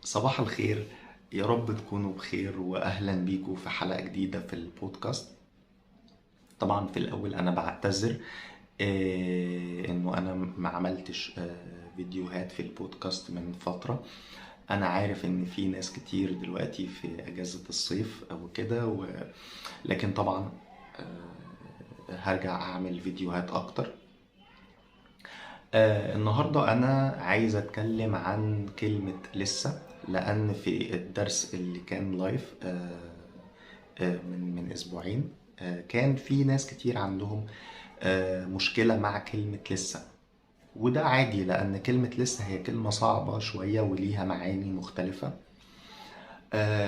صباح الخير. يا رب تكونوا بخير واهلا بيكم في حلقة جديدة في البودكاست. طبعا في الاول انا بعتذر انه انا ما عملتش فيديوهات في البودكاست من فترة. انا عارف ان في ناس كتير دلوقتي في اجازة الصيف او كده لكن طبعا هرجع اعمل فيديوهات اكتر. النهاردة أنا عايز أتكلم عن كلمة لسه، لأن في الدرس اللي كان لايف من أسبوعين كان في ناس كتير عندهم مشكلة مع كلمة لسه. وده عادي لأن كلمة لسه هي كلمة صعبة شوية وليها معاني مختلفة.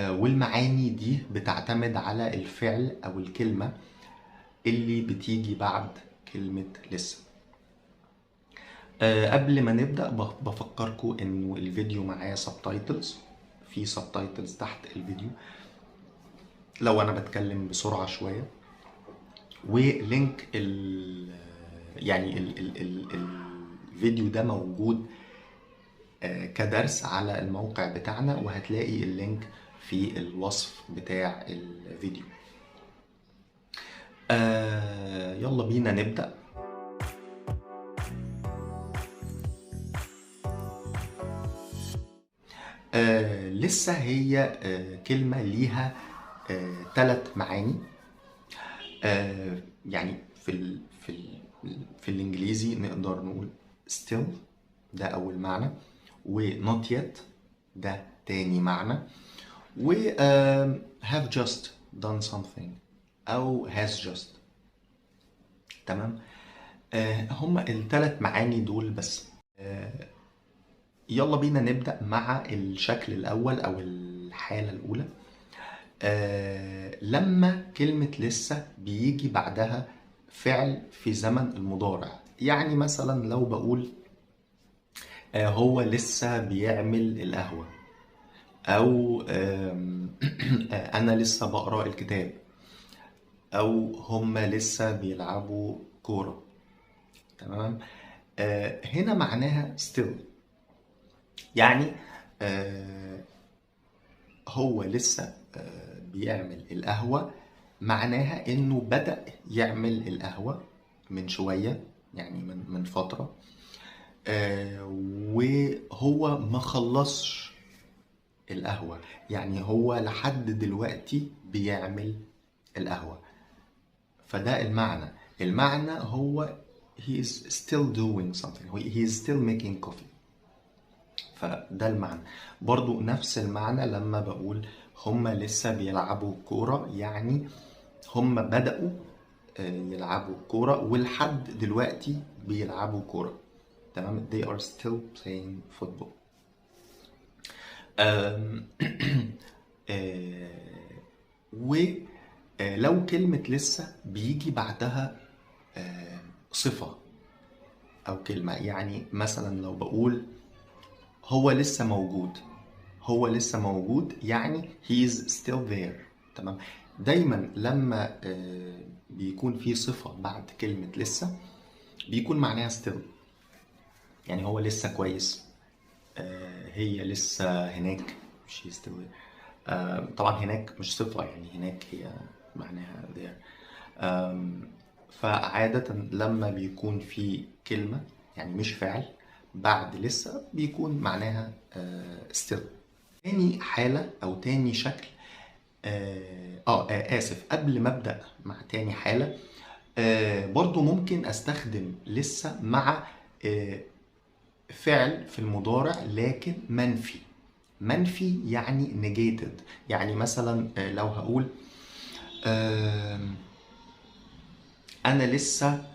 والمعاني دي بتعتمد على الفعل أو الكلمة اللي بتيجي بعد كلمة لسه. قبل ما نبدأ بفكركم انه الفيديو معاه سبتايتلز، في سبتايتلز تحت الفيديو لو انا بتكلم بسرعة شوية. ولينك الفيديو ده موجود كدرس على الموقع بتاعنا، وهتلاقي اللينك في الوصف بتاع الفيديو. يلا بينا نبدأ. لسه هي كلمة ليها 3 معاني. يعني في الإنجليزي نقدر نقول still، ده أول معنى، و not yet ده تاني معنى، و have just done something أو has just. تمام. هما ال3 معاني دول بس. يلا بينا نبدأ مع الشكل الأول أو الحالة الأولى. لما كلمة لسه بيجي بعدها فعل في زمن المضارع، يعني مثلا لو بقول هو لسه بيعمل القهوة، أو أنا لسه بقرأ الكتاب، أو هما لسه بيلعبوا كورة. تمام. هنا معناها still، يعني آه، هو لسه بيعمل القهوة، معناها انه بدأ يعمل القهوة من شوية، يعني من فترة. وهو ما خلصش القهوة، يعني هو لحد دلوقتي بيعمل القهوة. فده المعنى هو he is still doing something، he is still making coffee. فده المعنى. برضو نفس المعنى لما بقول هم لسه بيلعبوا كورة، يعني هم بدأوا يلعبوا كورة ولحد دلوقتي بيلعبوا كورة. تمام. they are still playing football. آم، ولو كلمة لسه بيجي بعدها صفة أو كلمة، يعني مثلا لو بقول هو لسه موجود، هو لسه موجود يعني he is still there. تمام. دايما لما بيكون في صفة بعد كلمة لسه بيكون معناها still، يعني هو لسه كويس، هي لسه هناك، she is still there. طبعا هناك مش صفة، يعني هناك هي معناها there. فعادة لما بيكون في كلمة يعني مش فعل بعد لسه بيكون معناها still. تاني حالة أو تاني شكل، آسف، قبل ما أبدأ مع تاني حالة، برضو ممكن أستخدم لسه مع فعل في المضارع لكن منفي. منفي يعني negated. يعني مثلا لو هقول أنا لسه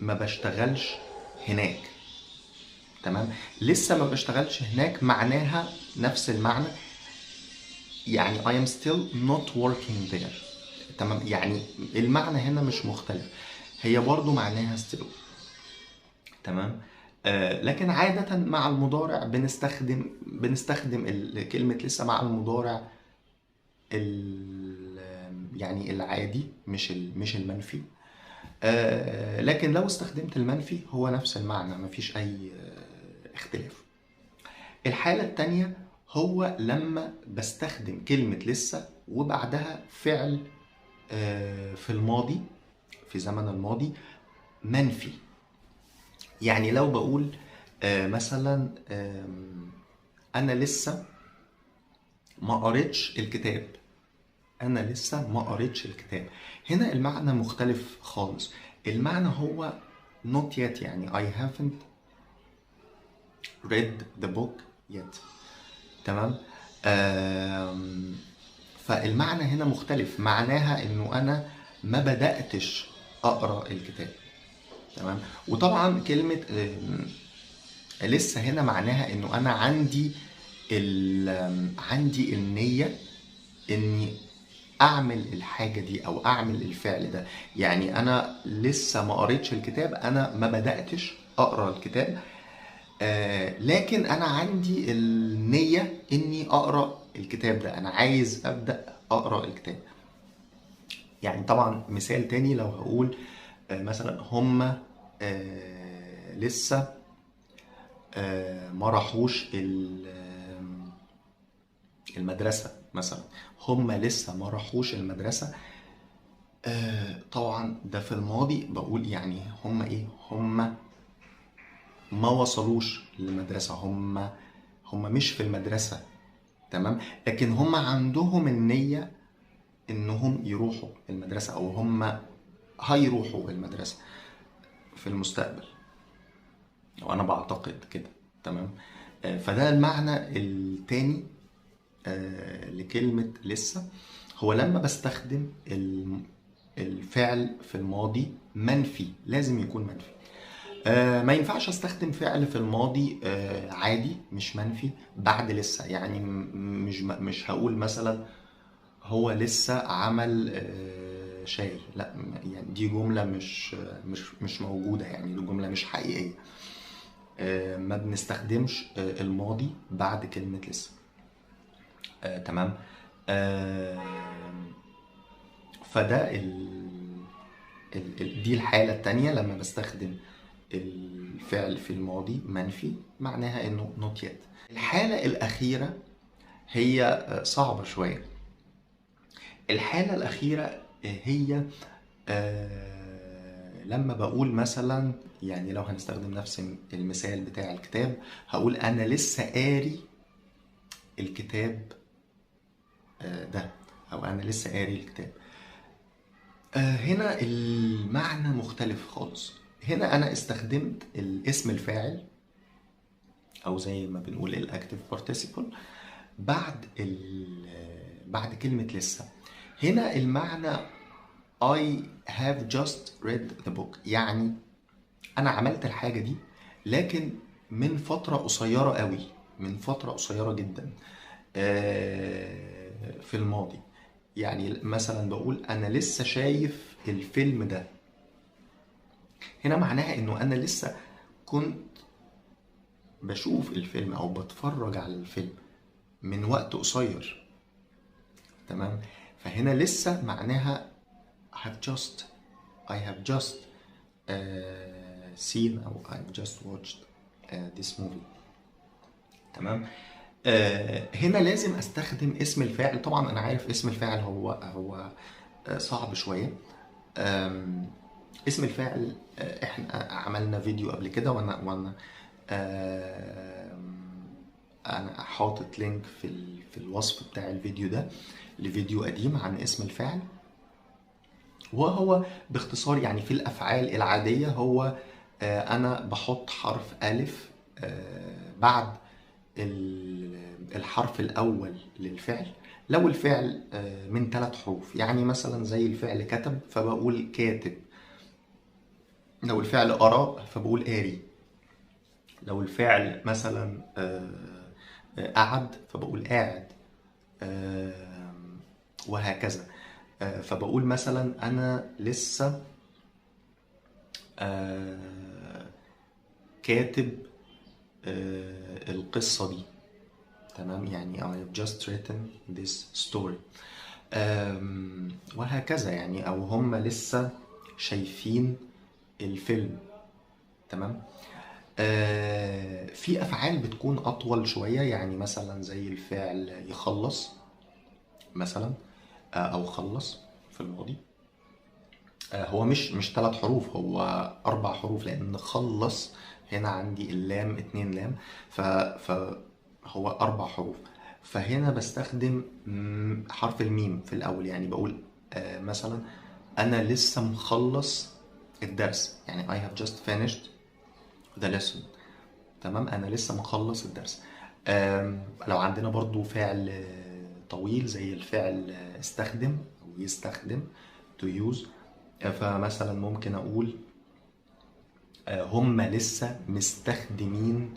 ما بشتغلش هناك. تمام. لسه ما بشتغلش هناك معناها نفس المعنى، يعني I am still not working there. تمام. يعني المعنى هنا مش مختلف، هي برضو معناها still. تمام. لكن عادة مع المضارع بنستخدم كلمة لسه مع المضارع يعني العادي، مش المنفي. لكن لو استخدمت المنفي هو نفس المعنى، مفيش اختلاف. الحالة التانية هو لما بستخدم كلمة لسه وبعدها فعل في الماضي، في زمن الماضي منفي. يعني لو بقول مثلا أنا لسه ما قريتش الكتاب، أنا لسه ما قريتش الكتاب. هنا المعنى مختلف خالص. المعنى هو not yet، يعني I haven't read the book yet. تمام. فالمعنى هنا مختلف، معناها انه انا ما بدأتش اقرا الكتاب. تمام. وطبعا كلمة لسه هنا معناها انه انا عندي النية اني اعمل الحاجة دي او اعمل الفعل ده. يعني انا لسه ما قريتش الكتاب، انا ما بدأتش اقرا الكتاب، لكن انا عندي النية اني اقرا الكتاب ده، انا عايز ابدأ اقرا الكتاب. يعني طبعا مثال تاني لو هقول مثلا هم لسه ما راحوش المدرسة مثلا، هم لسه ما راحوش المدرسة. طبعا ده في الماضي، بقول يعني هم ايه، هم ما وصلوش للمدرسة، هم مش في المدرسة. تمام. لكن هم عندهم النية انهم يروحوا المدرسة، او هم هيروحوا المدرسة في المستقبل، وانا بعتقد كده. تمام. فده المعنى التاني لكلمة لسه، هو لما بستخدم الفعل في الماضي منفي، لازم يكون منفي. ما ينفعش استخدم فعل في الماضي عادي مش منفي بعد لسه. يعني مش هقول مثلا هو لسه عمل شاي، لا، يعني دي جملة مش موجودة، يعني دي جملة مش حقيقية. ما بنستخدمش الماضي بعد كلمة لسه. تمام. فده دي الحالة التانية لما بستخدم الفعل في الماضي منفي، معناها انه not yet. الحالة الأخيرة هي صعبة شوية. الحالة الأخيرة هي لما بقول مثلا، يعني لو هنستخدم نفس المثال بتاع الكتاب، هقول أنا لسه قاري الكتاب ده، أو أنا لسه قاري الكتاب. هنا المعنى مختلف خالص. هنا أنا استخدمت الاسم الفاعل، أو زي ما بنقول الأكتيف بارتيسيبل، بعد كلمة لسه. هنا المعنى I have just read the book، يعني أنا عملت الحاجة دي لكن من فترة قصيرة قوي، من فترة قصيرة جدا في الماضي. يعني مثلا بقول أنا لسه شايف الفيلم ده. هنا معناها إنه أنا لسه كنت بشوف الفيلم أو بتفرج على الفيلم من وقت قصير. تمام. فهنا لسه معناها I have just seen أو I've just watched this movie. تمام. هنا لازم استخدم اسم الفاعل. طبعا انا عارف اسم الفاعل هو صعب شوية. اسم الفاعل احنا عملنا فيديو قبل كده، وانا انا حاطط لينك في الوصف بتاع الفيديو ده لفيديو قديم عن اسم الفاعل. وهو باختصار يعني في الافعال العادية هو انا بحط حرف الف بعد الحرف الاول للفعل. لو الفعل من 3 حروف، يعني مثلا زي الفعل كتب فبقول كاتب، لو الفعل قرأ فبقول قاري، لو الفعل مثلا قعد فبقول قاعد، وهكذا. فبقول مثلا انا لسه كاتب القصة دي. تمام. يعني I have just written this story. وهكذا يعني، او هم لسه شايفين الفيلم. تمام. في افعال بتكون اطول شويه، يعني مثلا زي الفعل يخلص مثلا، او خلص في الماضي. هو مش 3 حروف، هو 4 حروف، لان خلص هنا عندي اللام 2 لام. فهو 4 حروف. فهنا بستخدم حرف الميم في الاول، يعني بقول مثلا انا لسه مخلص الدرس، يعني I have just finished the lesson. تمام، انا لسه مخلص الدرس. لو عندنا برضو فعل طويل زي الفعل استخدم او يستخدم to use، فمثلا ممكن اقول هم لسه مستخدمين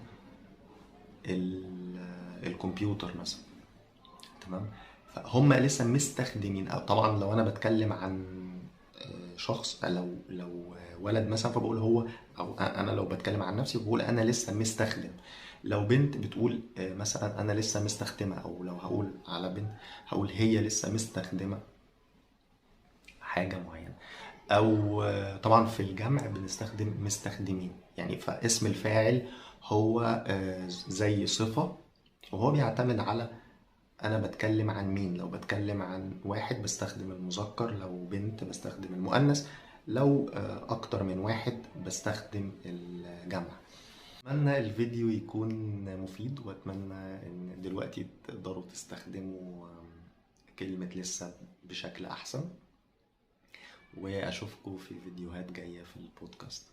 الكمبيوتر مثلا. تمام، فهم لسه مستخدمين. طبعا لو انا بتكلم عن شخص، لو ولد مثلا فبقول هو، او انا لو بتكلم عن نفسي بقول انا لسه مستخدم. لو بنت بتقول مثلا انا لسه مستخدمه، او لو هقول على بنت هقول هي لسه مستخدمه حاجه معينه. او طبعا في الجمع بنستخدم مستخدمين، يعني فاسم الفاعل هو زي صفة، وهو بيعتمد على انا بتكلم عن مين. لو بتكلم عن واحد بستخدم المذكر، لو بنت بستخدم المؤنث، لو اكتر من واحد بستخدم الجمع. اتمنى الفيديو يكون مفيد، واتمنى ان دلوقتي تقدروا تستخدموا كلمة لسه بشكل احسن، واشوفكم في فيديوهات جاية في البودكاست.